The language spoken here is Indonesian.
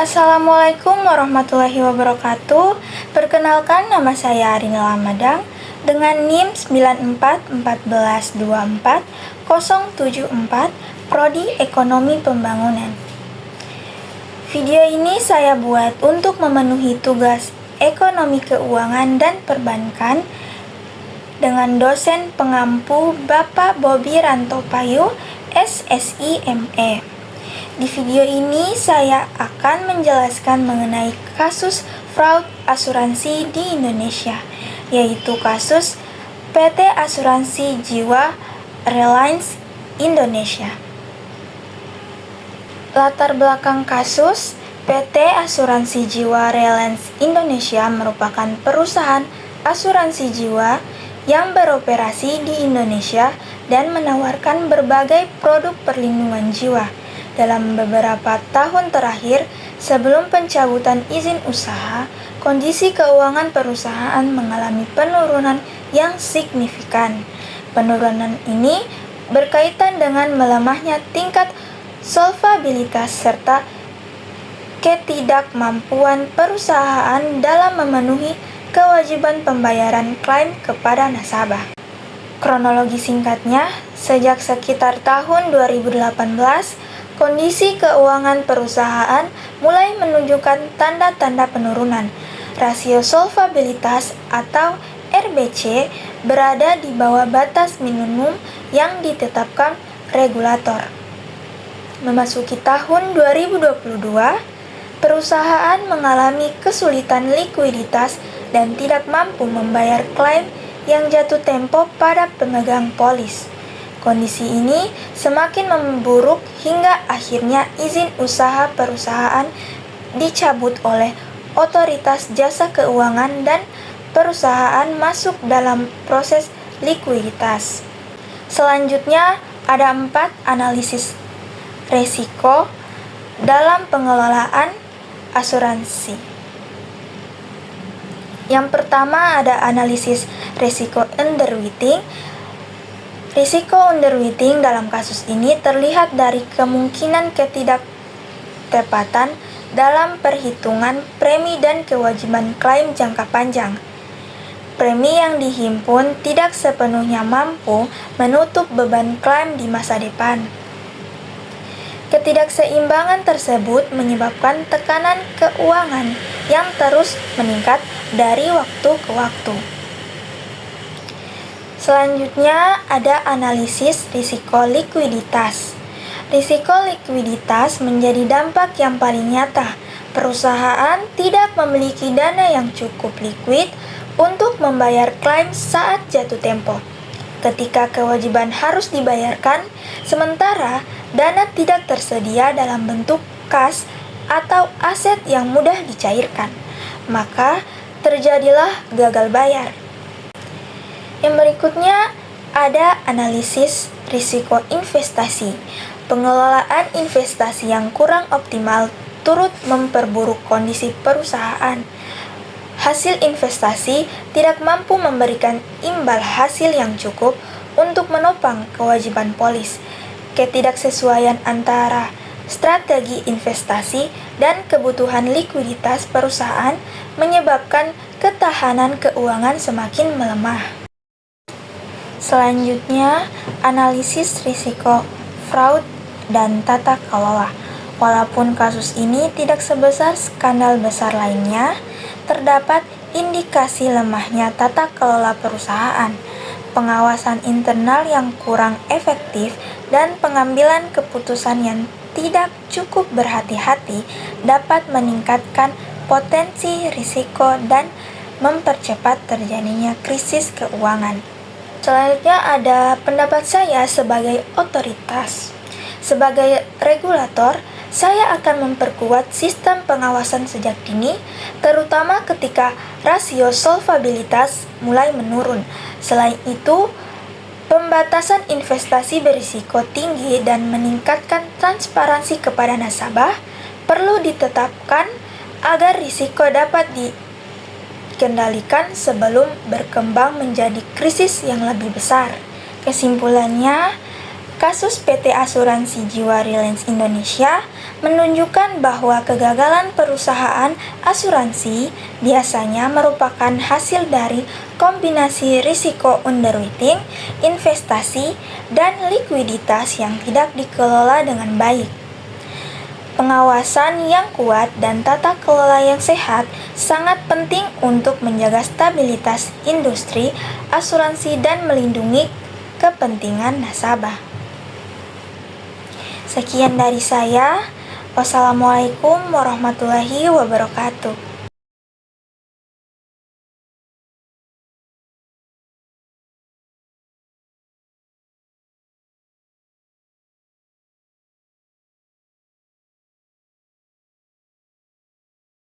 Assalamualaikum warahmatullahi wabarakatuh. Perkenalkan, nama saya Arinal Amadang dengan NIM 9414240074 Prodi Ekonomi Pembangunan. Video ini saya buat untuk memenuhi tugas Ekonomi Keuangan dan Perbankan dengan dosen pengampu Bapak Bobi Rantopayu, SSI ME. Di video ini saya akan menjelaskan mengenai kasus fraud asuransi di Indonesia, yaitu kasus PT Asuransi Jiwa Reliance Indonesia. Latar belakang kasus: PT Asuransi Jiwa Reliance Indonesia merupakan perusahaan asuransi jiwa yang beroperasi di Indonesia dan menawarkan berbagai produk perlindungan jiwa. Dalam beberapa tahun terakhir, sebelum pencabutan izin usaha, kondisi keuangan perusahaan mengalami penurunan yang signifikan. Penurunan ini berkaitan dengan melemahnya tingkat solvabilitas serta ketidakmampuan perusahaan dalam memenuhi kewajiban pembayaran klaim kepada nasabah. Kronologi singkatnya, sejak sekitar tahun 2018, kondisi keuangan perusahaan mulai menunjukkan tanda-tanda penurunan. Rasio solvabilitas atau RBC berada di bawah batas minimum yang ditetapkan regulator. Memasuki tahun 2022, perusahaan mengalami kesulitan likuiditas dan tidak mampu membayar klaim yang jatuh tempo pada pemegang polis. Kondisi ini semakin memburuk hingga akhirnya izin usaha perusahaan dicabut oleh otoritas jasa keuangan dan perusahaan masuk dalam proses likuiditas. Selanjutnya, ada 4 analisis risiko dalam pengelolaan asuransi. Yang pertama ada analisis risiko underwriting. Risiko underwriting dalam kasus ini terlihat dari kemungkinan ketidaktepatan dalam perhitungan premi dan kewajiban klaim jangka panjang. Premi yang dihimpun tidak sepenuhnya mampu menutup beban klaim di masa depan. Ketidakseimbangan tersebut menyebabkan tekanan keuangan yang terus meningkat dari waktu ke waktu. Selanjutnya ada analisis risiko likuiditas. Risiko likuiditas menjadi dampak yang paling nyata. Perusahaan tidak memiliki dana yang cukup likuid untuk membayar klaim saat jatuh tempo. Ketika kewajiban harus dibayarkan, sementara dana tidak tersedia dalam bentuk kas atau aset yang mudah dicairkan, maka terjadilah gagal bayar. Yang berikutnya ada analisis risiko investasi. Pengelolaan investasi yang kurang optimal turut memperburuk kondisi perusahaan. Hasil investasi tidak mampu memberikan imbal hasil yang cukup untuk menopang kewajiban polis. Ketidaksesuaian antara strategi investasi dan kebutuhan likuiditas perusahaan menyebabkan ketahanan keuangan semakin melemah. Selanjutnya, analisis risiko fraud dan tata kelola. Walaupun kasus ini tidak sebesar skandal besar lainnya, terdapat indikasi lemahnya tata kelola perusahaan, pengawasan internal yang kurang efektif, dan pengambilan keputusan yang tidak cukup berhati-hati dapat meningkatkan potensi risiko dan mempercepat terjadinya krisis keuangan. Selanjutnya ada pendapat saya sebagai otoritas. Sebagai regulator, saya akan memperkuat sistem pengawasan sejak dini, terutama ketika rasio solvabilitas mulai menurun. Selain itu, pembatasan investasi berisiko tinggi dan meningkatkan transparansi kepada nasabah perlu ditetapkan agar risiko dapat dikendalikan sebelum berkembang menjadi krisis yang lebih besar. Kesimpulannya, Kasus PT Asuransi Jiwa Reliance Indonesia menunjukkan bahwa kegagalan perusahaan asuransi biasanya merupakan hasil dari kombinasi risiko underwriting, investasi, dan likuiditas yang tidak dikelola dengan baik. Pengawasan yang kuat dan tata kelola yang sehat sangat penting untuk menjaga stabilitas industri asuransi dan melindungi kepentingan nasabah. Sekian dari saya. Wassalamualaikum warahmatullahi wabarakatuh.